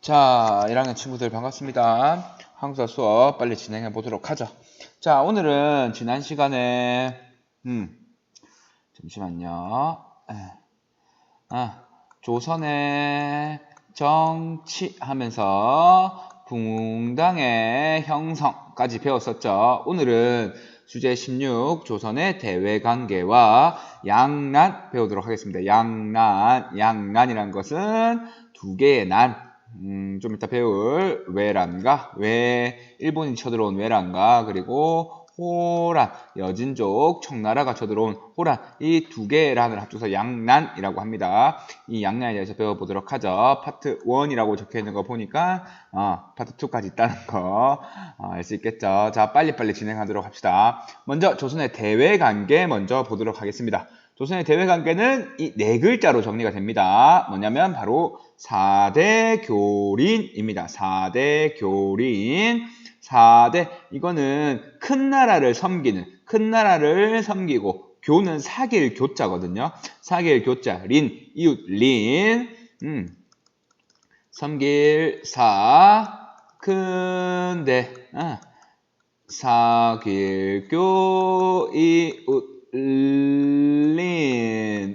자, 1학년 친구들 반갑습니다. 한국사 수업 빨리 진행해 보도록 하죠. 자, 오늘은 지난 시간에 잠시만요. 조선의 정치 하면서 붕당의 형성까지 배웠었죠. 오늘은 주제 16 조선의 대외관계와 양난 배우도록 하겠습니다. 양난이란 것은 두 개의 난, 좀 이따 배울 외란과 일본이 쳐들어온 외란과 그리고 호란, 여진족, 청나라가 쳐들어온 호란, 이 두 개의 란을 합쳐서 양난이라고 합니다. 이 양난에 대해서 배워보도록 하죠. 파트 1이라고 적혀있는 거 보니까 파트 2까지 있다는 거 알 수 있겠죠. 자, 빨리빨리 진행하도록 합시다. 먼저 조선의 대외관계 먼저 보도록 하겠습니다. 조선의 대외관계는 이 네 글자로 정리가 됩니다. 뭐냐면 바로 4대 교린입니다. 4대 교린. 4대, 이거는 큰 나라를 섬기고, 교는 사귈 교자거든요. 사귈 교자, 이웃 린, 섬길 큰데, 사귈 교, 이웃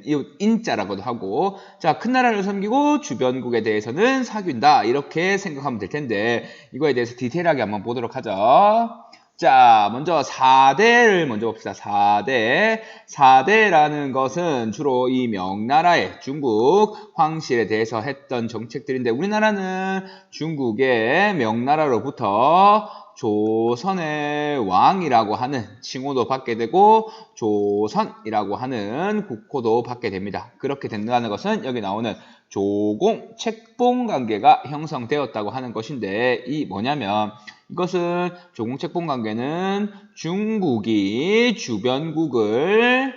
이웃 인자라고도 하고, 자, 큰 나라를 섬기고 주변국에 대해서는 사귄다, 이렇게 생각하면 될 텐데 이거에 대해서 디테일하게 한번 보도록 하죠. 자, 먼저 4대를 먼저 봅시다. 4대라는 것은 주로 이 명나라의 중국 황실에 대해서 했던 정책들인데, 우리나라는 중국의 명나라로부터 조선의 왕이라고 하는 칭호도 받게 되고 조선이라고 하는 국호도 받게 됩니다. 그렇게 된다는 것은 여기 나오는 조공, 책봉 관계가 형성되었다고 하는 것인데, 이 뭐냐면 이것은 조공, 책봉 관계는 중국이 주변국에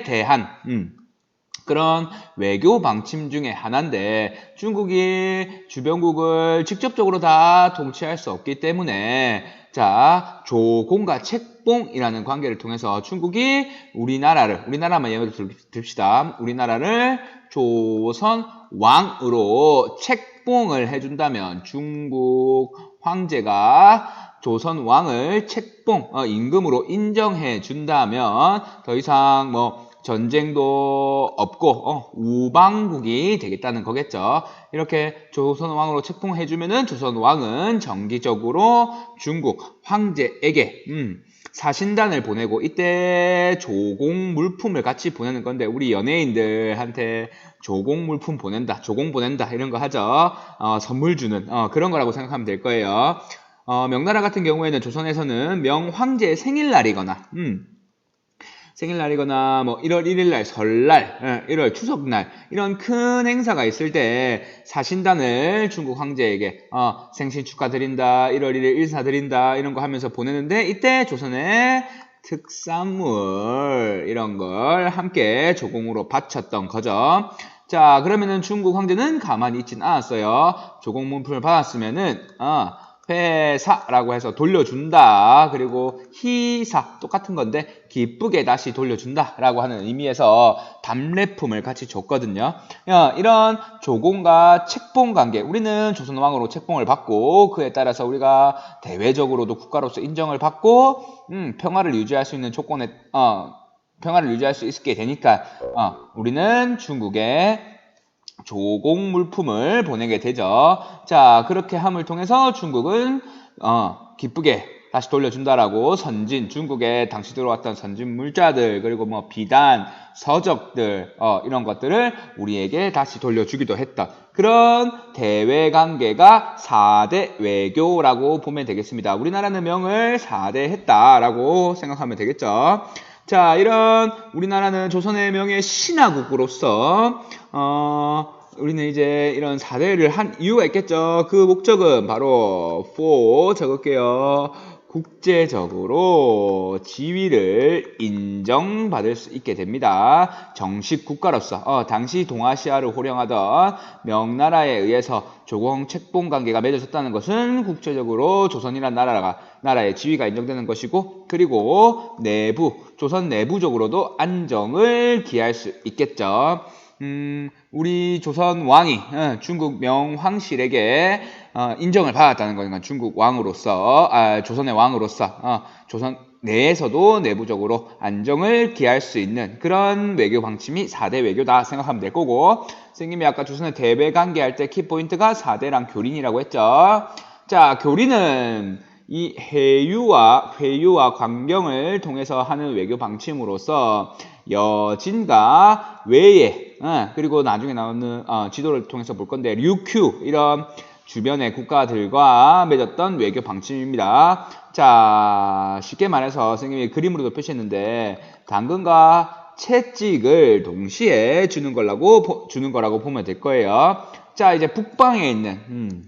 대한 그런 외교 방침 중에 하나인데, 중국이 주변국을 직접적으로 다 통치할 수 없기 때문에, 자, 조공과 책봉이라는 관계를 통해서 중국이 우리나라만 예를 듭시다. 우리나라를 조선 왕으로 책봉을 해준다면, 중국 황제가 조선 왕을 책봉, 임금으로 인정해 준다면 더 이상 전쟁도 없고 우방국이 되겠다는 거겠죠. 이렇게 조선 왕으로 책봉해주면은 조선 왕은 정기적으로 중국 황제에게 사신단을 보내고, 이때 조공 물품을 같이 보내는 건데, 우리 연예인들한테 조공 물품 보낸다, 조공 보낸다 이런 거 하죠. 선물 주는 그런 거라고 생각하면 될 거예요. 명나라 같은 경우에는 조선에서는 명황제의 생일날이거나 1월 1일날 설날, 1월 추석날, 이런 큰 행사가 있을 때 사신단을 중국 황제에게 생신 축하드린다, 1월 1일 인사드린다 이런 거 하면서 보내는데, 이때 조선의 특산물 이런 걸 함께 조공으로 바쳤던 거죠. 자, 그러면은 중국 황제는 가만히 있진 않았어요. 조공 물품을 받았으면은 회사라고 해서 돌려준다. 그리고 희사, 똑같은 건데 기쁘게 다시 돌려준다 라고 하는 의미에서 답례품을 같이 줬거든요. 이런 조공과 책봉 관계, 우리는 조선왕으로 책봉을 받고 그에 따라서 우리가 대외적으로도 국가로서 인정을 받고 평화를 유지할 수 있는 조건에 평화를 유지할 수 있게 되니까 우리는 중국에 조공 물품을 보내게 되죠. 자, 그렇게 함을 통해서 중국은 기쁘게 다시 돌려준다라고 중국에 당시 들어왔던 선진 물자들, 그리고 비단, 서적들 이런 것들을 우리에게 다시 돌려주기도 했다. 그런 대외 관계가 4대 외교라고 보면 되겠습니다. 우리나라는 명을 4대 했다라고 생각하면 되겠죠. 자, 이런 우리나라는 조선의 명예 신화국으로서 우리는 이제 이런 4대를 한 이유가 있겠죠. 그 목적은 바로 for 적을게요. 국제적으로 지위를 인정받을 수 있게 됩니다. 정식 국가로서 당시 동아시아를 호령하던 명나라에 의해서 조공 책봉 관계가 맺어졌다는 것은 국제적으로 조선이라는 나라의 지위가 인정되는 것이고, 그리고 조선 내부적으로도 안정을 기할 수 있겠죠. 우리 조선 왕이 중국 명황실에게 인정을 받았다는 거니까 중국 왕으로서 조선의 왕으로서 조선 내에서도 내부적으로 안정을 기할 수 있는 그런 외교 방침이 4대 외교다 생각하면 될 거고, 선생님이 아까 조선의 대외 관계할 때 키포인트가 4대랑 교린이라고 했죠. 자, 교린은 이 회유와 관경을 통해서 하는 외교 방침으로서 여진과 외예, 그리고 나중에 나오는 지도를 통해서 볼 건데 류큐 이런 주변의 국가들과 맺었던 외교 방침입니다. 자, 쉽게 말해서 선생님이 그림으로도 표시했는데 당근과 채찍을 동시에 주는 거라고 보면 될 거예요. 자, 이제 북방에 있는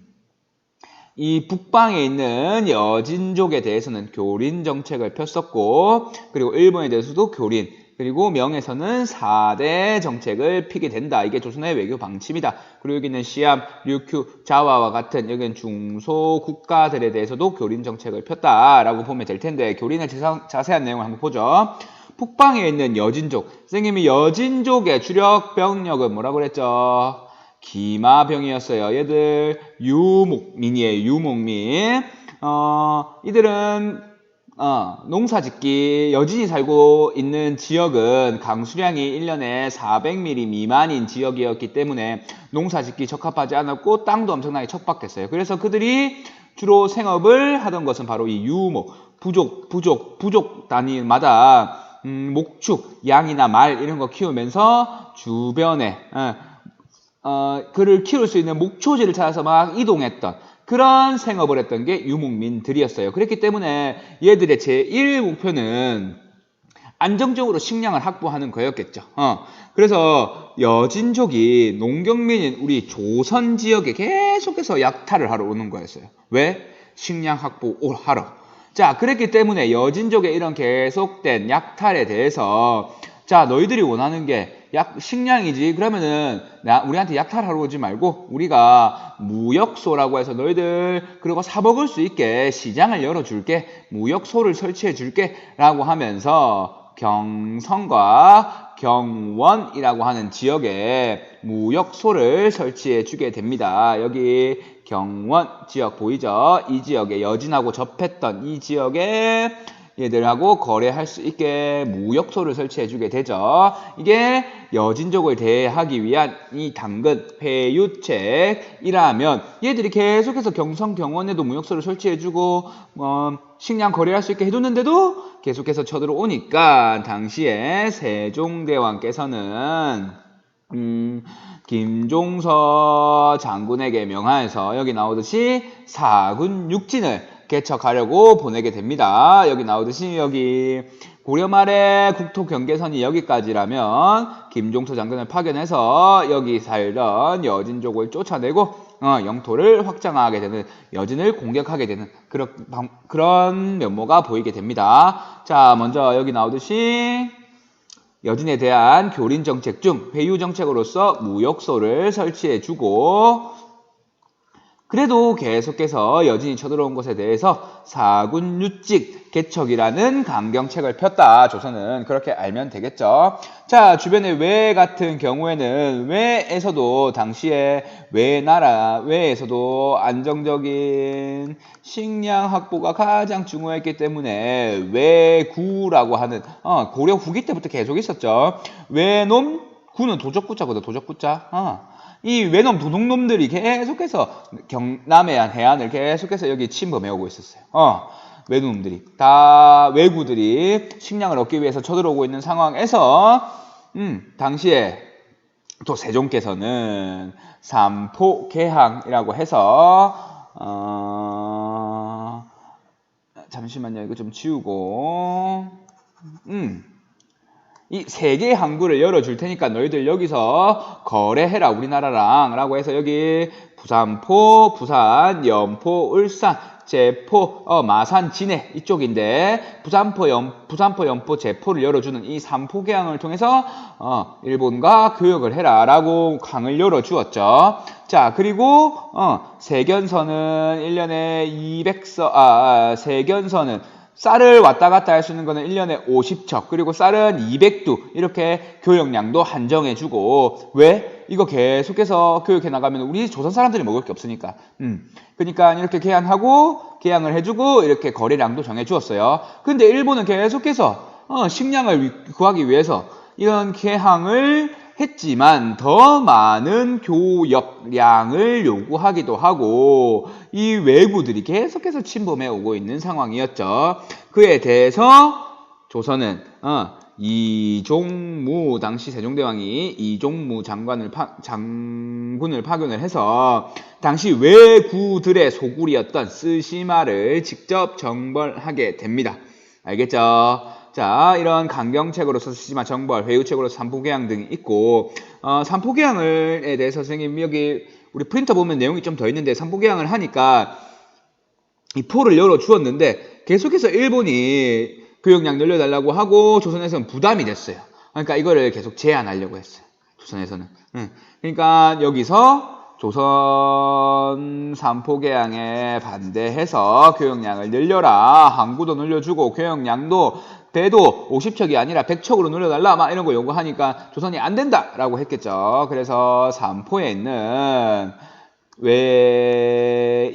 이 북방에 있는 여진족에 대해서는 교린 정책을 폈었고, 그리고 일본에 대해서도 교린, 그리고 명에서는 4대 정책을 피게 된다. 이게 조선의 외교 방침이다. 그리고 여기는 시암, 류큐, 자와와 같은 여기는 중소 국가들에 대해서도 교린 정책을 폈다라고 보면 될 텐데, 교린의 자세한 내용을 한번 보죠. 북방에 있는 여진족, 선생님이 여진족의 주력 병력은 뭐라고 그랬죠? 기마병이었어요. 얘들 유목민이에요. 유목민. 이들은 농사짓기, 여진이 살고 있는 지역은 강수량이 1년에 400mm 미만인 지역이었기 때문에 농사짓기 적합하지 않았고 땅도 엄청나게 척박했어요. 그래서 그들이 주로 생업을 하던 것은 바로 이 유목, 부족 단위마다 목축, 양이나 말 이런 거 키우면서 주변에 그를 키울 수 있는 목초지를 찾아서 막 이동했던 그런 생업을 했던 게 유목민들이었어요. 그렇기 때문에 얘들의 제1목표는 안정적으로 식량을 확보하는 거였겠죠. 그래서 여진족이 농경민인 우리 조선 지역에 계속해서 약탈을 하러 오는 거였어요. 왜? 식량 확보하러. 자, 그랬기 때문에 여진족의 이런 계속된 약탈에 대해서 자, 너희들이 원하는 게 식량이지. 그러면은 우리한테 약탈하러 오지 말고 우리가 무역소라고 해서 너희들 그리고 사 먹을 수 있게 시장을 열어줄게. 무역소를 설치해줄게 라고 하면서 경성과 경원이라고 하는 지역에 무역소를 설치해주게 됩니다. 여기 경원 지역 보이죠? 이 지역에 여진하고 접했던 이 지역에 얘들하고 거래할 수 있게 무역소를 설치해주게 되죠. 이게 여진족을 대하기 위한 이 당근 회유책이라면 얘들이 계속해서 경성 경원에도 무역소를 설치해주고 식량 거래할 수 있게 해줬는데도 계속해서 쳐들어오니까 당시에 세종대왕께서는 김종서 장군에게 명하여서 여기 나오듯이 사군 육진을 개척하려고 보내게 됩니다. 여기 나오듯이 여기 고려 말에 국토 경계선이 여기까지라면 김종서 장군을 파견해서 여기 살던 여진족을 쫓아내고 영토를 확장하게 되는, 여진을 공격하게 되는 그런 면모가 보이게 됩니다. 자, 먼저 여기 나오듯이 여진에 대한 교린 정책 중 회유 정책으로서 무역소를 설치해주고, 그래도 계속해서 여진이 쳐들어온 것에 대해서 사군유직 개척이라는 강경책을 폈다. 조선은 그렇게 알면 되겠죠. 자, 주변의 외 같은 경우에는 외에서도 당시에 외에서도 안정적인 식량 확보가 가장 중요했기 때문에 외구라고 하는 고려 후기 때부터 계속 있었죠. 외놈 구는 도적구자거든. 도적구자. 이 외놈 도둑놈들이 계속해서 경남해 해안을 계속해서 여기 침범해오고 있었어요. 외놈들이 다 외구들이 식량을 얻기 위해서 쳐들어오고 있는 상황에서 당시에 또 세종께서는 삼포개항이라고 해서 잠시만요. 이거 좀 지우고 이 세 개의 항구를 열어줄 테니까 너희들 여기서 거래해라 우리나라랑 라고 해서 여기 부산포, 부산, 연포, 울산, 제포, 마산, 진해 이쪽인데 부산포, 연포, 제포를 열어주는 이 삼포개항을 통해서 일본과 교역을 해라 라고 강을 열어주었죠. 자, 그리고 세견선은 1년에 200서, 세견선은 쌀을 왔다 갔다 할 수 있는 거는 1년에 50척, 그리고 쌀은 200두, 이렇게 교역량도 한정해주고, 왜? 이거 계속해서 교육해 나가면 우리 조선 사람들이 먹을 게 없으니까. 그러니까 이렇게 개양을 해주고, 이렇게 거래량도 정해주었어요. 근데 일본은 계속해서, 식량을 구하기 위해서 이런 개항을 했지만 더 많은 교역량을 요구하기도 하고 이 외구들이 계속해서 침범해 오고 있는 상황이었죠. 그에 대해서 조선은 이종무 당시 세종대왕이 이종무 장군을 파견을 해서 당시 외구들의 소굴이었던 스시마를 직접 정벌하게 됩니다. 알겠죠? 자, 이런 강경책으로서 스시마 정벌, 회유책으로서 삼포개항 등이 있고, 삼포개항에 대해서 선생님 여기 우리 프린터 보면 내용이 좀 더 있는데, 삼포개항을 하니까 이 포를 열어 주었는데 계속해서 일본이 교역량 늘려달라고 하고 조선에서는 부담이 됐어요. 그러니까 이거를 계속 제한하려고 했어요. 조선에서는. 그러니까 여기서 조선 삼포개항에 반대해서 교역량을 늘려라. 항구도 늘려주고 교역량도 배도 50척이 아니라 100척으로 늘려달라. 막 이런 거 요구하니까 조선이 안 된다라고 했겠죠. 그래서 삼포에 있는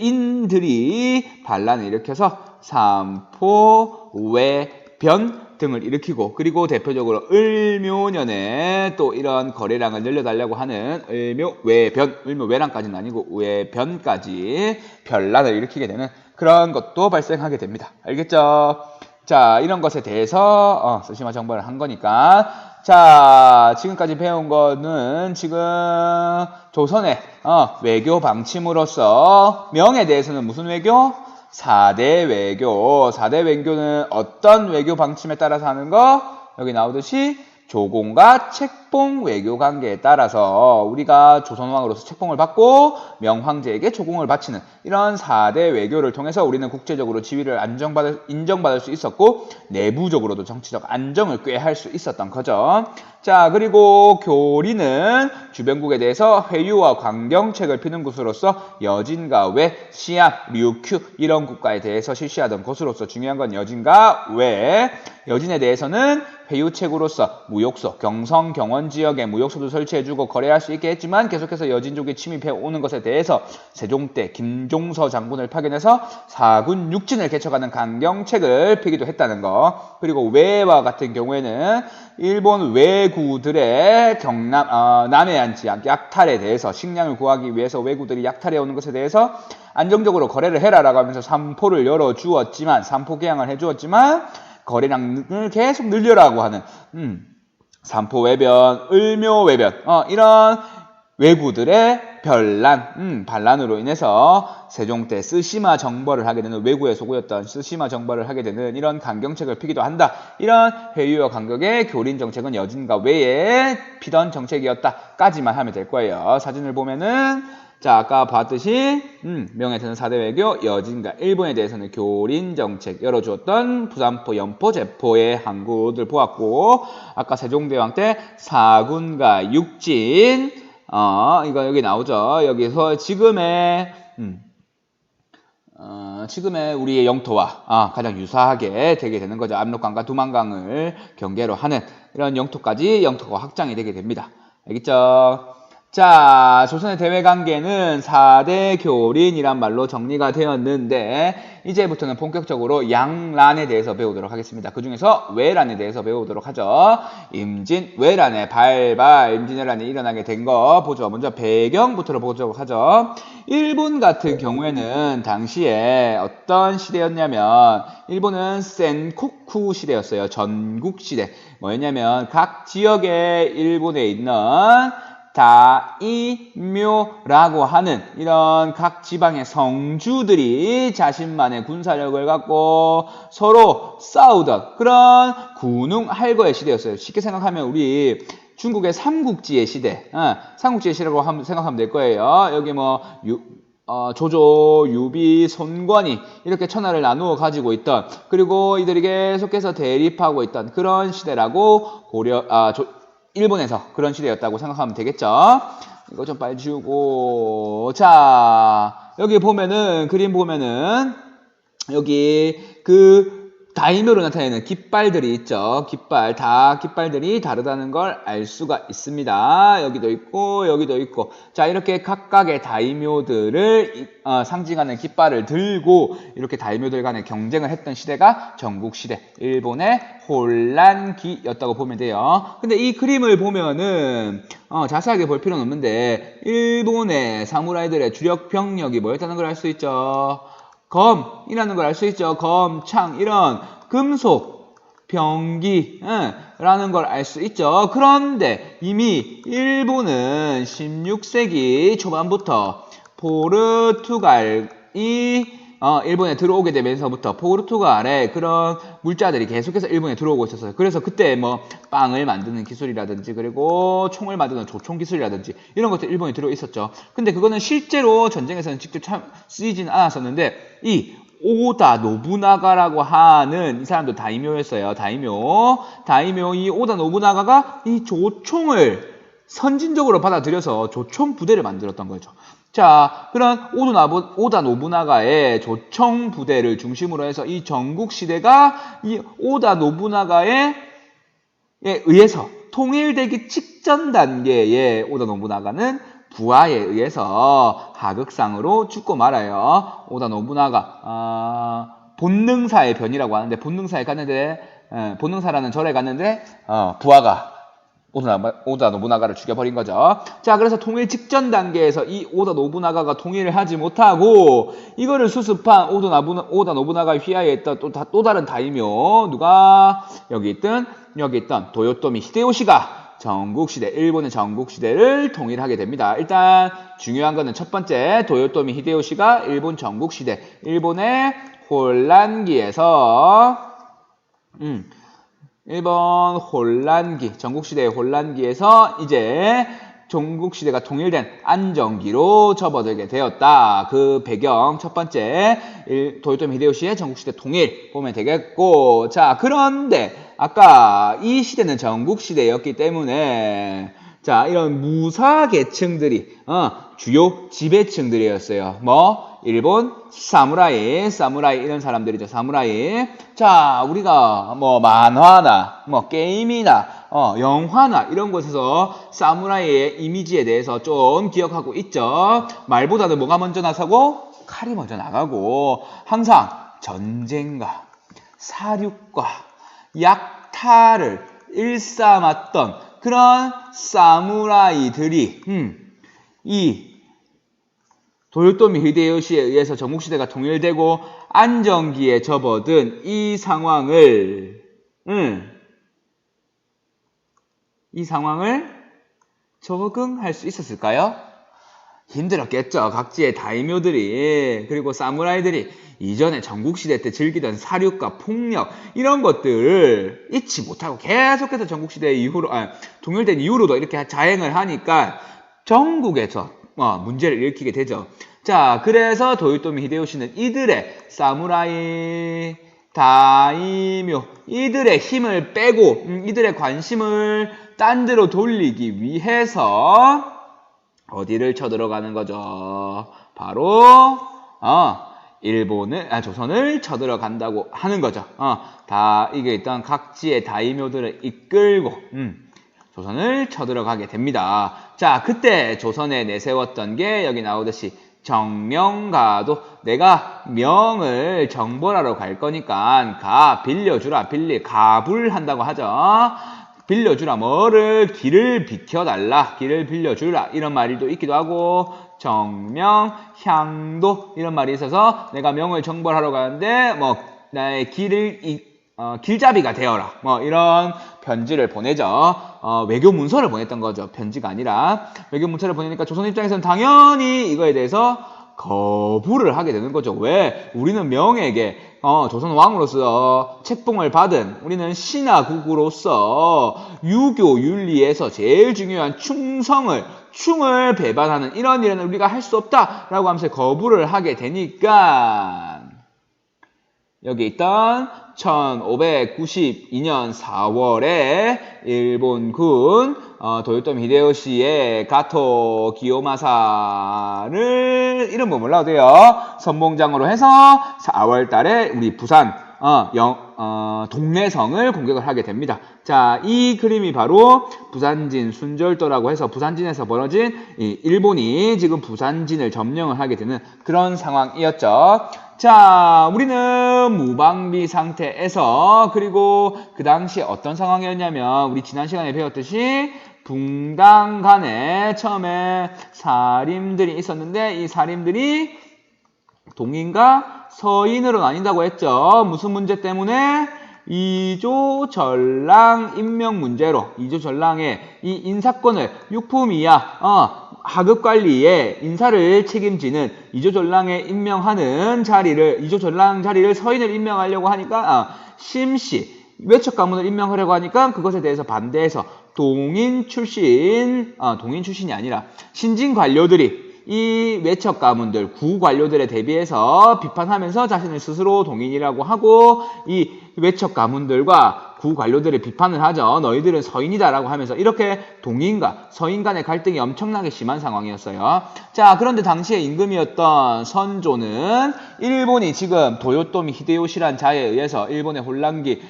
외인들이 반란을 일으켜서 삼포 외변 등을 일으키고, 그리고 대표적으로 을묘년에 또 이런 거래량을 늘려달라고 하는 을묘외변, 을묘외란까지는 아니고 외변까지 변란을 일으키게 되는 그런 것도 발생하게 됩니다. 알겠죠? 자, 이런 것에 대해서 스시마 정벌을 한 거니까, 자, 지금까지 배운 거는 지금 조선의 외교 방침으로서 명에 대해서는 무슨 외교? 4대 외교. 4대 외교는 어떤 외교 방침에 따라서 하는 거? 여기 나오듯이 조공과 책봉 외교 관계에 따라서 우리가 조선왕으로서 책봉을 받고 명황제에게 조공을 바치는 이런 4대 외교를 통해서 우리는 국제적으로 지위를 인정받을 수 있었고 내부적으로도 정치적 안정을 꾀할 수 있었던 거죠. 자, 그리고 교리는 주변국에 대해서 회유와 강경책을 피는 곳으로서 여진과 외, 시암, 류큐 이런 국가에 대해서 실시하던 것으로서 중요한 건 여진과 외. 여진에 대해서는 회유책으로서 무역소, 경성, 경원 지역에 무역소도 설치해주고 거래할 수 있게 했지만 계속해서 여진족이 침입해 오는 것에 대해서 세종 때 김종서 장군을 파견해서 사군 육진을 개척하는 강경책을 피기도 했다는 거. 그리고 외와 같은 경우에는 일본 외구들의 남해안 지역 약탈에 대해서 식량을 구하기 위해서 외구들이 약탈해 오는 것에 대해서 안정적으로 거래를 해라라고 하면서 삼포를 열어주었지만, 삼포개항을 해주었지만 거래량을 계속 늘려라고 하는 삼포외변, 을묘외변 이런 외구들의 반란으로 인해서 세종 때 스시마 정벌을 하게 되는, 외구의 소구였던 스시마 정벌을 하게 되는 이런 강경책을 피기도 한다. 이런 회유와 강격의 교린 정책은 여진과 외에 피던 정책이었다까지만 하면 될 거예요. 사진을 보면은 자, 아까 봤듯이 명예훼손 4대 외교, 여진과 일본에 대해서는 교린 정책 열어주었던 부산포, 연포, 제포의 항구들 보았고, 아까 세종대왕 때 사군과 육진, 이거 여기 나오죠. 여기서 지금의 우리의 영토와 가장 유사하게 되게 되는 거죠. 압록강과 두만강을 경계로 하는 이런 영토가 확장이 되게 됩니다. 알겠죠? 자, 조선의 대외관계는 4대 교린이란 말로 정리가 되었는데 이제부터는 본격적으로 양란에 대해서 배우도록 하겠습니다. 그 중에서 외란에 대해서 배우도록 하죠. 외란의 발발, 임진왜란이 일어나게 된 거 보죠. 먼저 배경부터 보도록 하죠. 일본 같은 경우에는 당시에 어떤 시대였냐면 일본은 센코쿠 시대였어요. 전국시대. 뭐였냐면 각 지역에 일본에 있는 다이묘라고 하는 이런 각 지방의 성주들이 자신만의 군사력을 갖고 서로 싸우던 그런 군웅할거의 시대였어요. 쉽게 생각하면 우리 중국의 삼국지의 시대, 삼국지의 시대라고 생각하면 될 거예요. 여기 뭐 조조, 유비, 손권이 이렇게 천하를 나누어 가지고 있던, 그리고 이들이 계속해서 대립하고 있던 그런 시대라고 일본에서 그런 시대였다고 생각하면 되겠죠. 이거 좀 빨리 지우고, 자, 여기 보면은 그림 보면은 여기 다이묘로 나타내는 깃발들이 있죠. 깃발들이 다르다는 걸 알 수가 있습니다. 여기도 있고 여기도 있고. 자, 이렇게 각각의 다이묘들을 상징하는 깃발을 들고 이렇게 다이묘들 간에 경쟁을 했던 시대가 전국시대, 일본의 혼란기였다고 보면 돼요. 근데 이 그림을 보면은 자세하게 볼 필요는 없는데 일본의 사무라이들의 주력 병력이 뭐였다는 걸 알 수 있죠. 검이라는 걸 알 수 있죠. 검, 창 이런 금속, 병기 라는 걸 알 수 있죠. 그런데 이미 일본은 16세기 초반부터 포르투갈이 일본에 들어오게 되면서부터 포르투갈의 그런 물자들이 계속해서 일본에 들어오고 있었어요. 그래서 그때 뭐 빵을 만드는 기술이라든지 그리고 총을 만드는 조총 기술이라든지 이런 것들 일본에 들어 있었죠. 근데 그거는 실제로 전쟁에서는 직접 쓰이지는 않았었는데 이 오다 노부나가라고 하는 이 사람도 다이묘였어요. 다이묘 이 오다 노부나가가 이 조총을 선진적으로 받아들여서 조총 부대를 만들었던 거죠. 자, 그런 오다 노부나가의 조총 부대를 중심으로 해서 이 전국시대가 이 오다 노부나가에 의해서 통일되기 직전 단계의 오다 노부나가는 부하에 의해서 하극상으로 죽고 말아요. 오다 노부나가 본능사의 변이라고 하는데 본능사에 갔는데 본능사라는 절에 갔는데 부하가 오다 노부나가를 죽여버린 거죠. 자, 그래서 통일 직전 단계에서 이 오다 노부나가가 통일을 하지 못하고 이거를 수습한 오다 노부나가의 휘하에 있던 또 다른 다이묘 누가 여기 있던 도요토미 히데요시가 일본의 전국시대를 통일하게 됩니다. 일단 중요한 거는 첫 번째 도요토미 히데요시가 일본 전국시대, 일본의 혼란기에서 일본 전국시대의 혼란기에서 이제 전국시대가 통일된 안정기로 접어들게 되었다. 그 배경 첫 번째 도요토미 히데요시의 전국시대 통일 보면 되겠고, 자, 그런데 아까 이 시대는 전국시대였기 때문에 자, 이런 무사계층들이 주요 지배층들이었어요. 뭐 일본 사무라이 이런 사람들이죠. 사무라이. 자, 우리가 뭐 만화나 뭐 게임이나 영화나 이런 곳에서 사무라이의 이미지에 대해서 좀 기억하고 있죠. 말보다는 뭐가 먼저 나서고 칼이 먼저 나가고 항상 전쟁과 사륙과 약탈을 일삼았던 그런 사무라이들이 이 도요토미 히데요시에 의해서 전국시대가 통일되고 안정기에 접어든 이 상황을 적응할 수 있었을까요? 힘들었겠죠. 각지의 다이묘들이 그리고 사무라이들이 이전에 전국시대 때 즐기던 사륙과 폭력 이런 것들을 잊지 못하고 계속해서 전국시대 이후로 통일된 이후로도 이렇게 자행을 하니까 전국에서 문제를 일으키게 되죠. 자, 그래서 도요토미 히데요시는 이들의 사무라이, 다이묘 이들의 힘을 빼고 이들의 관심을 딴 데로 돌리기 위해서 어디를 쳐들어가는 거죠? 바로 조선을 쳐들어간다고 하는 거죠. 다 이게 있던 각지의 다이묘들을 이끌고 조선을 쳐들어가게 됩니다. 자, 그때 조선에 내세웠던 게 여기 나오듯이 정명가도 내가 명을 정벌하러 갈 거니까 빌려주라. 가불한다고 하죠. 빌려주라. 뭐를? 길을 비켜달라. 길을 빌려주라. 이런 말도 있기도 하고 정명, 향도 이런 말이 있어서 내가 명을 정벌하러 가는데 뭐 나의 길잡이가 되어라. 뭐 이런 편지를 보내죠. 외교 문서를 보냈던 거죠. 편지가 아니라 외교 문서를 보내니까 조선 입장에서는 당연히 이거에 대해서 거부를 하게 되는 거죠. 왜? 우리는 명에게 조선 왕으로서 책봉을 받은 우리는 신하국으로서 유교 윤리에서 제일 중요한 충을 배반하는 이런 일은 우리가 할 수 없다라고 하면서 거부를 하게 되니까 여기 있던 1592년 4월에 일본군 도요토미 히데요시의 가토 기요마사를 이름 뭐 몰라도 돼요. 선봉장으로 해서 4월 달에 우리 부산 동래성을 공격을 하게 됩니다. 자, 이 그림이 바로 부산진 순절도라고 해서 부산진에서 벌어진 일본이 지금 부산진을 점령을 하게 되는 그런 상황이었죠. 자, 우리는 무방비 상태에서 그리고 그 당시 어떤 상황이었냐면 우리 지난 시간에 배웠듯이 붕당 간에 처음에 사림들이 있었는데 이 사림들이 동인과 서인으로 나뉜다고 했죠. 무슨 문제 때문에? 이조 전랑 임명 문제로 이조 전랑의 이 인사권을 육품 이하 하급 관리에 인사를 책임지는 이조 전랑에 임명하는 자리를 이조 전랑 자리를 서인을 임명하려고 하니까 심씨 외척 가문을 임명하려고 하니까 그것에 대해서 반대해서 동인 출신이 아니라 신진 관료들이 이 외척 가문들, 구 관료들에 대비해서 비판하면서 자신을 스스로 동인이라고 하고 이 외척 가문들과 구 관료들을 비판을 하죠. 너희들은 서인이다라고 하면서 이렇게 동인과 서인 간의 갈등이 엄청나게 심한 상황이었어요. 자, 그런데 당시에 임금이었던 선조는 일본이 지금 도요토미 히데요시란 자에 의해서 일본의 혼란기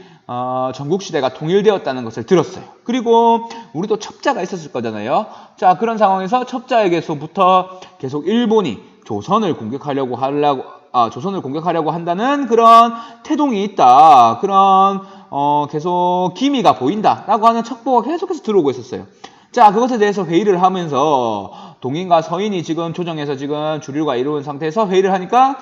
전국시대가 통일되었다는 것을 들었어요. 그리고 우리도 첩자가 있었을 거잖아요. 자, 그런 상황에서 첩자에게서부터 계속 일본이 조선을 공격하려고 한다는 그런 태동이 있다. 그런 계속 기미가 보인다라고 하는 첩보가 계속해서 들어오고 있었어요. 자, 그것에 대해서 회의를 하면서 동인과 서인이 지금 조정해서 지금 주류가 이루어진 상태에서 회의를 하니까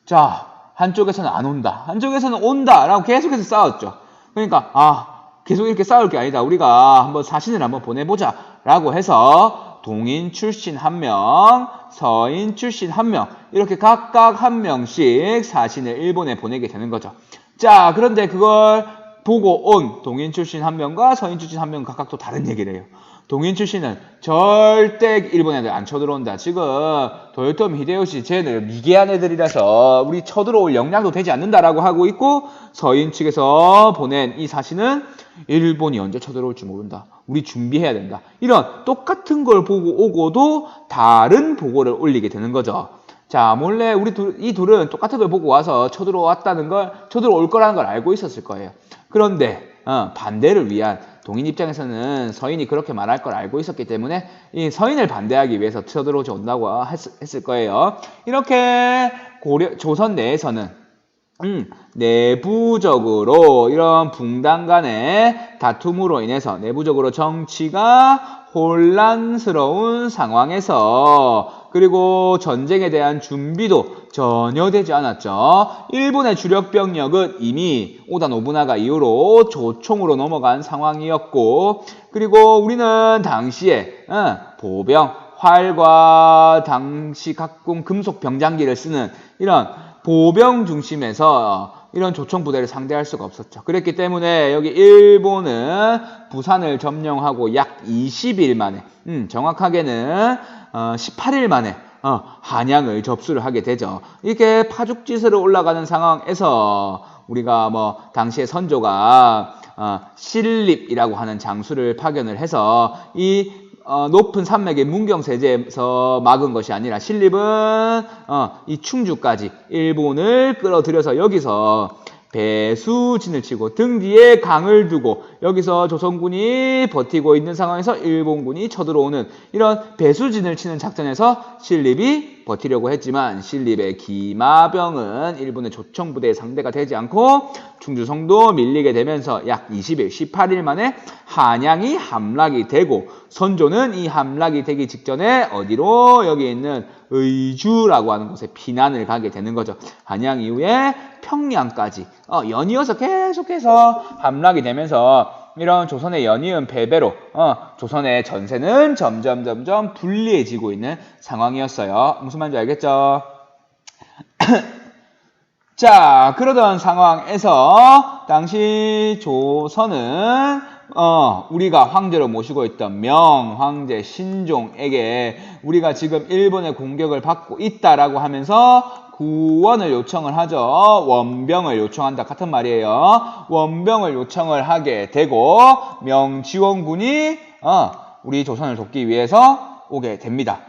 자, 한쪽에서는 안 온다. 한쪽에서는 온다. 라고 계속해서 싸웠죠. 그러니까 계속 이렇게 싸울 게 아니다. 우리가 한번 사신을 한번 보내보자. 라고 해서 동인 출신 1명, 서인 출신 1명 이렇게 각각 1명씩 사신을 일본에 보내게 되는 거죠. 자, 그런데 그걸 보고 온 동인 출신 1명과 서인 출신 1명 각각 또 다른 얘기를 해요. 동인 출신은 절대 일본 애들 안 쳐들어온다. 지금 도요토미 히데요시 쟤들 미개한 애들이라서 우리 쳐들어올 역량도 되지 않는다라고 하고 있고 서인 측에서 보낸 이 사신은 일본이 언제 쳐들어올지 모른다. 우리 준비해야 된다. 이런 똑같은 걸 보고 오고도 다른 보고를 올리게 되는 거죠. 자, 몰래 이 둘은 똑같은 걸 보고 와서 쳐들어올 거라는 걸 알고 있었을 거예요. 그런데 반대를 위한 동인 입장에서는 서인이 그렇게 말할 걸 알고 있었기 때문에 이 서인을 반대하기 위해서 쳐들어오지 온다고 했을 거예요. 이렇게 조선 내에서는 내부적으로 이런 붕당 간의 다툼으로 인해서 내부적으로 정치가 혼란스러운 상황에서 그리고 전쟁에 대한 준비도 전혀 되지 않았죠. 일본의 주력 병력은 이미 오다 노부나가 이후로 조총으로 넘어간 상황이었고 그리고 우리는 당시에 보병, 활과 당시 각종 금속 병장기를 쓰는 이런 보병 중심에서 이런 조총 부대를 상대할 수가 없었죠. 그랬기 때문에 여기 일본은 부산을 점령하고 약 20일 만에 정확하게는 18일 만에 한양을 접수를 하게 되죠. 이렇게 파죽지세로 올라가는 상황에서 우리가 당시에 선조가 신립이라고 하는 장수를 파견을 해서 이 높은 산맥의 문경세제에서 막은 것이 아니라 신립은 이 충주까지 일본을 끌어들여서 여기서 배수진을 치고 등 뒤에 강을 두고 여기서 조선군이 버티고 있는 상황에서 일본군이 쳐들어오는 이런 배수진을 치는 작전에서 신립이 버티려고 했지만 신립의 기마병은 일본의 조총부대의 상대가 되지 않고 충주성도 밀리게 되면서 약 20일, 18일 만에 한양이 함락이 되고 선조는 이 함락이 되기 직전에 어디로 여기 있는 의주라고 하는 곳에 피난을 가게 되는 거죠. 한양 이후에 평양까지 연이어서 계속해서 함락이 되면서 이런 조선의 연이은 패배로 조선의 전세는 점점 불리해지고 있는 상황이었어요. 무슨 말인지 알겠죠? 자, 그러던 상황에서 당시 조선은 우리가 황제로 모시고 있던 명황제 신종에게 우리가 지금 일본의 공격을 받고 있다라고 하면서 구원을 요청을 하죠. 원병을 요청한다. 같은 말이에요. 원병을 요청을 하게 되고 명지원군이 우리 조선을 돕기 위해서 오게 됩니다.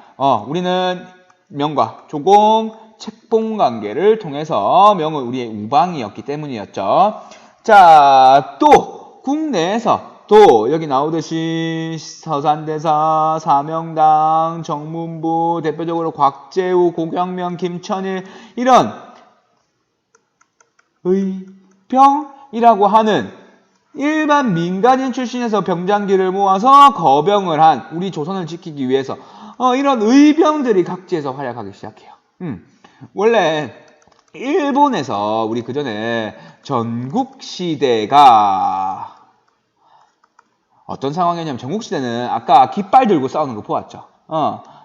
우리는 명과 조공 책봉 관계를 통해서 명은 우리의 우방이었기 때문이었죠. 자, 또 국내에서 또 여기 나오듯이 서산대사, 사명당, 정문부, 대표적으로 곽재우, 고경명, 김천일 이런 의병이라고 하는 일반 민간인 출신에서 병장기를 모아서 거병을 한 우리 조선을 지키기 위해서 이런 의병들이 각지에서 활약하기 시작해요. 원래 일본에서 우리 그전에 전국시대가 어떤 상황이냐면 전국시대는 아까 깃발 들고 싸우는 거 보았죠.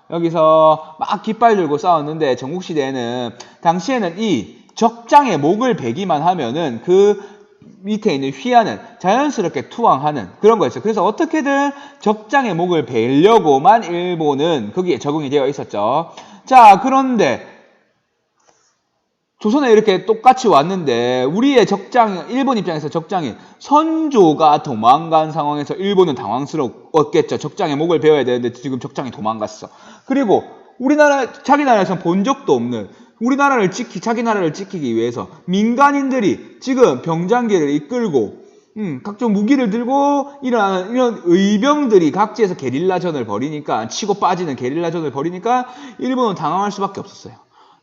여기서 막 깃발 들고 싸웠는데 전국시대에는 당시에는 이 적장에 목을 베기만 하면은 그 밑에 있는 휘하는 자연스럽게 투항하는 그런 거였어요. 그래서 어떻게든 적장에 목을 베려고만 일본은 거기에 적응이 되어 있었죠. 자, 그런데 조선에 이렇게 똑같이 왔는데 우리의 적장, 일본 입장에서 적장인 선조가 도망간 상황에서 일본은 당황스러웠겠죠. 적장에 목을 베어야 되는데 지금 적장이 도망갔어. 그리고 우리나라, 자기 나라에서는 본 적도 없는 자기 나라를 지키기 위해서 민간인들이 지금 병장기를 이끌고 각종 무기를 들고 이런 의병들이 각지에서 게릴라전을 벌이니까 치고 빠지는 게릴라전을 벌이니까 일본은 당황할 수밖에 없었어요.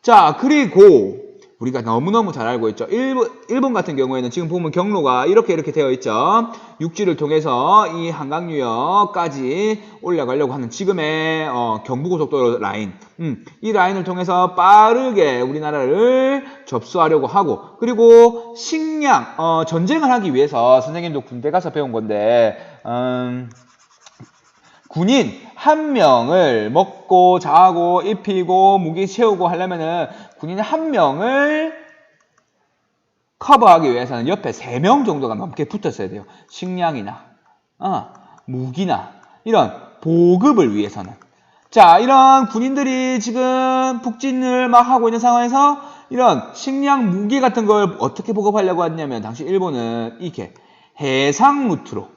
자, 그리고 우리가 너무너무 잘 알고 있죠. 일본 같은 경우에는 지금 보면 경로가 이렇게 되어 있죠. 육지를 통해서 이 한강유역까지 올라가려고 하는 지금의 경부고속도로 라인. 이 라인을 통해서 빠르게 우리나라를 접수하려고 하고, 그리고 식량, 전쟁을 하기 위해서 선생님도 군대 가서 배운 건데, 군인 한 명을 먹고 자고 입히고 무기 채우고 하려면은 군인 한 명을 커버하기 위해서는 옆에 3명 정도가 넘게 붙었어야 돼요. 식량이나 무기나 이런 보급을 위해서는. 자, 이런 군인들이 지금 북진을 막 하고 있는 상황에서 이런 식량 무기 같은 걸 어떻게 보급하려고 했냐면 당시 일본은 이렇게 해상 루트로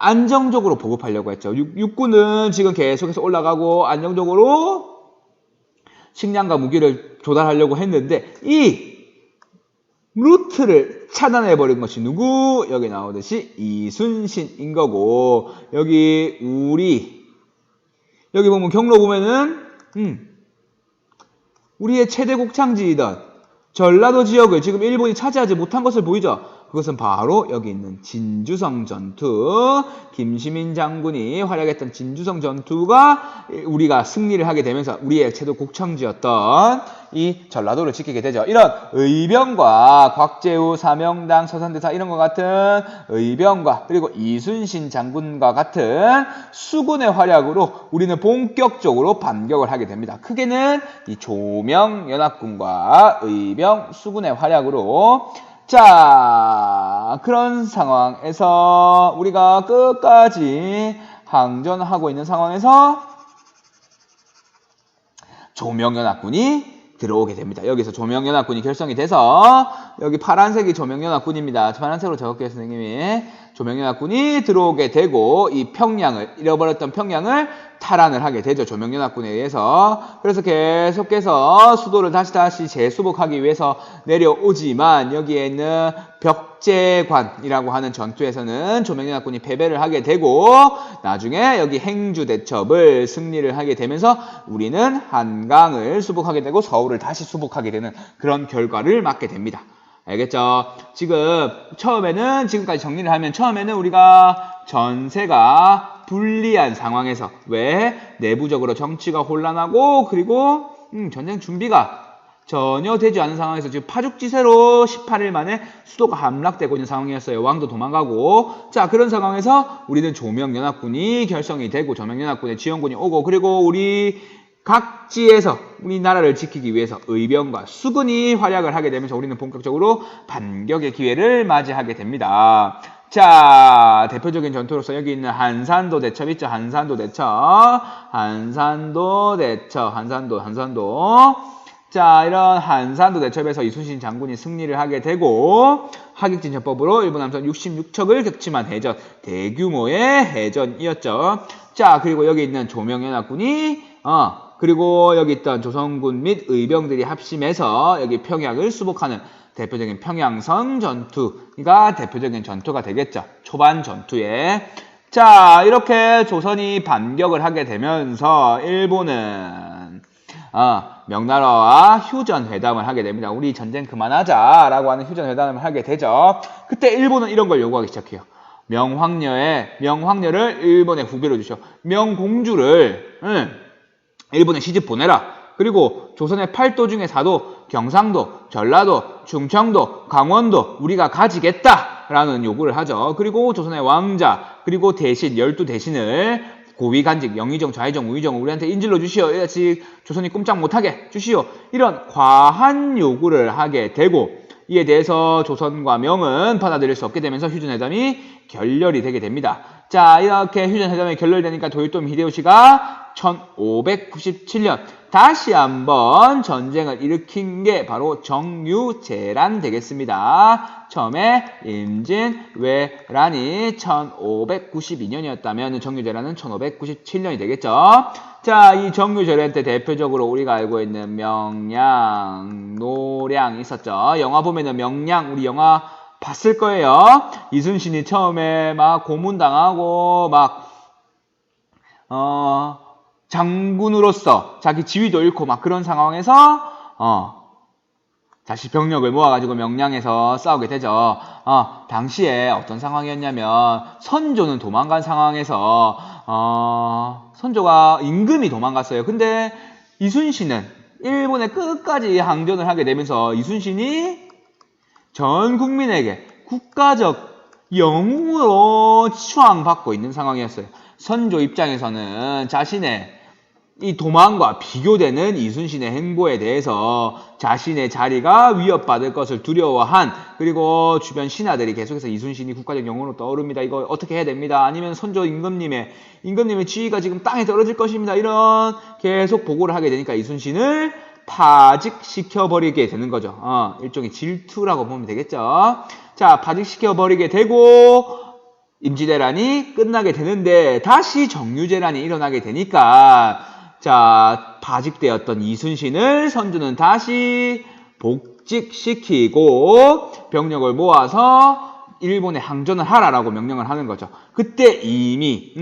안정적으로 보급하려고 했죠. 육군은 지금 계속해서 올라가고 안정적으로 식량과 무기를 조달하려고 했는데 이 루트를 차단해버린 것이 누구? 여기 나오듯이 이순신인 거고, 여기 보면 경로 보면은 우리의 최대 곡창지이던 전라도 지역을 지금 일본이 차지하지 못한 것을 보이죠? 그것은 바로 여기 있는 진주성 전투, 김시민 장군이 활약했던 진주성 전투가 우리가 승리를 하게 되면서 우리의 최대 곡창지였던 이 전라도를 지키게 되죠. 이런 의병과 곽재우, 사명당, 서산대사 이런 것 같은 의병과 그리고 이순신 장군과 같은 수군의 활약으로 우리는 본격적으로 반격을 하게 됩니다. 크게는 이 조명연합군과 의병, 수군의 활약으로. 자, 그런 상황에서 우리가 끝까지 항전하고 있는 상황에서 조명연합군이 들어오게 됩니다. 여기서 조명연합군이 결성이 돼서 여기 파란색이 조명연합군입니다. 파란색으로 적을게요, 선생님이. 조명연합군이 들어오게 되고 이 평양을, 잃어버렸던 평양을 탈환을 하게 되죠. 조명연합군에 의해서. 그래서 계속해서 수도를 다시 재수복하기 위해서 내려오지만 여기에 있는 벽제관이라고 하는 전투에서는 조명연합군이 패배를 하게 되고 나중에 여기 행주대첩을 승리를 하게 되면서 우리는 한강을 수복하게 되고 서울을 다시 수복하게 되는 그런 결과를 맞게 됩니다. 알겠죠? 지금까지 정리를 하면 처음에는 우리가 전세가 불리한 상황에서 왜 내부적으로 정치가 혼란하고 그리고 전쟁 준비가 전혀 되지 않은 상황에서 지금 파죽지세로 18일 만에 수도가 함락되고 있는 상황이었어요. 왕도 도망가고. 자, 그런 상황에서 우리는 조명연합군이 결성이 되고 조명연합군의 지원군이 오고 그리고 우리 각지에서 우리나라를 지키기 위해서 의병과 수군이 활약을 하게 되면서 우리는 본격적으로 반격의 기회를 맞이하게 됩니다. 자, 대표적인 전투로서 여기 있는 한산도 대첩 있죠? 한산도 대첩. 자, 이런 한산도 대첩에서 이순신 장군이 승리를 하게 되고 하객진전법으로 일본 함선 66척을 격침한 해전, 대규모의 해전이었죠. 자, 그리고 여기 있는 조명연합군이 그리고 여기 있던 조선군 및 의병들이 합심해서 여기 평양을 수복하는 대표적인 평양성 전투가 대표적인 전투가 되겠죠. 초반 전투에. 자, 이렇게 조선이 반격을 하게 되면서 일본은 명나라와 휴전회담을 하게 됩니다. 우리 전쟁 그만하자라고 하는 휴전회담을 하게 되죠. 그때 일본은 이런 걸 요구하기 시작해요. 명황녀를 일본에 후배로 주셔. 명공주를 일본에 시집 보내라. 그리고 조선의 8도 중에 4도, 경상도, 전라도, 충청도, 강원도 우리가 가지겠다라는 요구를 하죠. 그리고 조선의 왕자, 그리고 대신 12대신을 고위간직, 영의정, 좌의정, 우의정 우리한테 인질로 주시오. 아직 조선이 꼼짝 못하게 주시오. 이런 과한 요구를 하게 되고 이에 대해서 조선과 명은 받아들일 수 없게 되면서 휴전회담이 결렬이 되게 됩니다. 자, 이렇게 휴전회담이 결렬되니까 도요토미 히데요시가 1597년 다시 한번 전쟁을 일으킨 게 바로 정유재란 되겠습니다. 처음에 임진왜란이 1592년이었다면 정유재란은 1597년이 되겠죠. 자, 이 정유재란 때 대표적으로 우리가 알고 있는 명량, 노량 있었죠. 영화 보면은 명량, 우리 영화 봤을 거예요. 이순신이 처음에 막 고문당하고 장군으로서 자기 지위도 잃고 막 그런 상황에서 다시 병력을 모아가지고 명량에서 싸우게 되죠. 당시에 어떤 상황이었냐면 선조는 도망간 상황에서 선조가 임금이 도망갔어요. 근데 이순신은 일본에 끝까지 항전을 하게 되면서 이순신이 전 국민에게 국가적 영웅으로 추앙받고 있는 상황이었어요. 선조 입장에서는 자신의 이 도망과 비교되는 이순신의 행보에 대해서 자신의 자리가 위협받을 것을 두려워한, 그리고 주변 신하들이 계속해서 이순신이 국가적 영웅으로 떠오릅니다. 이거 어떻게 해야 됩니다. 아니면 선조 임금님의 지위가 지금 땅에 떨어질 것입니다. 이런 계속 보고를 하게 되니까 이순신을 파직시켜버리게 되는 거죠. 일종의 질투라고 보면 되겠죠. 자, 파직시켜버리게 되고 임진왜란이 끝나게 되는데 다시 정유재란이 일어나게 되니까 자, 파직되었던 이순신을 선조는 다시 복직시키고 병력을 모아서 일본에 항전을 하라라고 명령을 하는 거죠. 그때 이미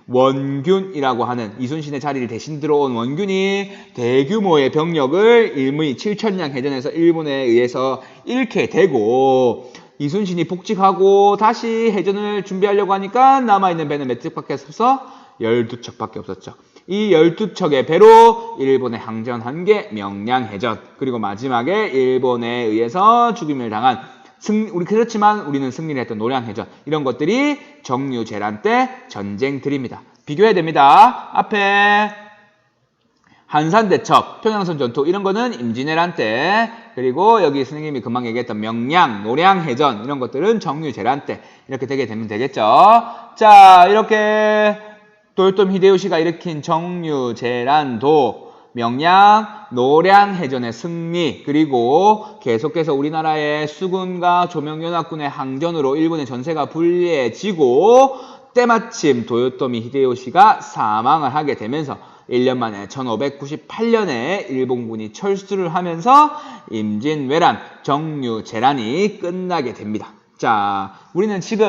원균이라고 하는 이순신의 자리를 대신 들어온 원균이 대규모의 병력을 일미 7천량 해전에서 일본에 의해서 잃게 되고, 이순신이 복직하고 다시 해전을 준비하려고 하니까 남아있는 배는 몇 척밖에 없어서 12척밖에 없었죠. 이 12척의 배로 일본에 항전한 게 명량해전, 그리고 마지막에 일본에 의해서 죽임을 당한 그렇지만 우리는 승리를 했던 노량해전, 이런 것들이 정유재란 때 전쟁들입니다. 비교해야 됩니다. 앞에 한산대첩, 평양선 전투 이런 거는 임진왜란 때, 그리고 여기 선생님이 금방 얘기했던 명량, 노량해전 이런 것들은 정유재란 때 이렇게 되게 되면 되겠죠. 자, 이렇게 도요토미 히데요시가 일으킨 정유재란도 명량, 노량해전의 승리, 그리고 계속해서 우리나라의 수군과 조명연합군의 항전으로 일본의 전세가 불리해지고 때마침 도요토미 히데요시가 사망을 하게 되면서 1년 만에 1598년에 일본군이 철수를 하면서 임진왜란, 정유재란이 끝나게 됩니다. 자, 우리는 지금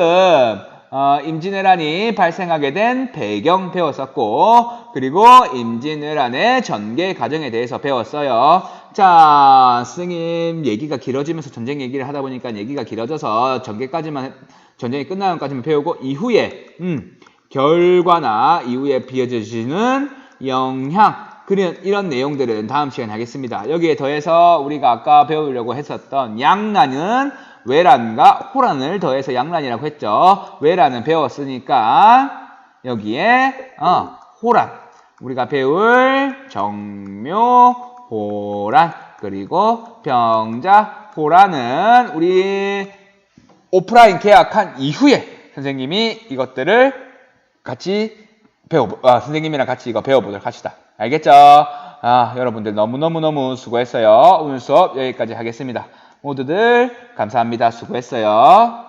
임진왜란이 발생하게 된 배경 배웠었고, 그리고 임진왜란의 전개 과정에 대해서 배웠어요. 자, 선생님 얘기가 길어지면서 전쟁 얘기를 하다 보니까 얘기가 길어져서 전쟁이 끝나는 까지만 배우고, 이후에 결과나 이후에 비어지는 영향, 이런 내용들은 다음 시간에 하겠습니다. 여기에 더해서 우리가 아까 배우려고 했었던 양란은 외란과 호란을 더해서 양란이라고 했죠. 외란은 배웠으니까 여기에 호란, 우리가 배울 정묘, 호란, 그리고 병자, 호란은 우리 오프라인 계약한 이후에 선생님이 이것들을 같이 선생님이랑 같이 이거 배워보도록 합시다. 알겠죠? 여러분들 너무너무 수고했어요. 오늘 수업 여기까지 하겠습니다. 모두들 감사합니다. 수고했어요.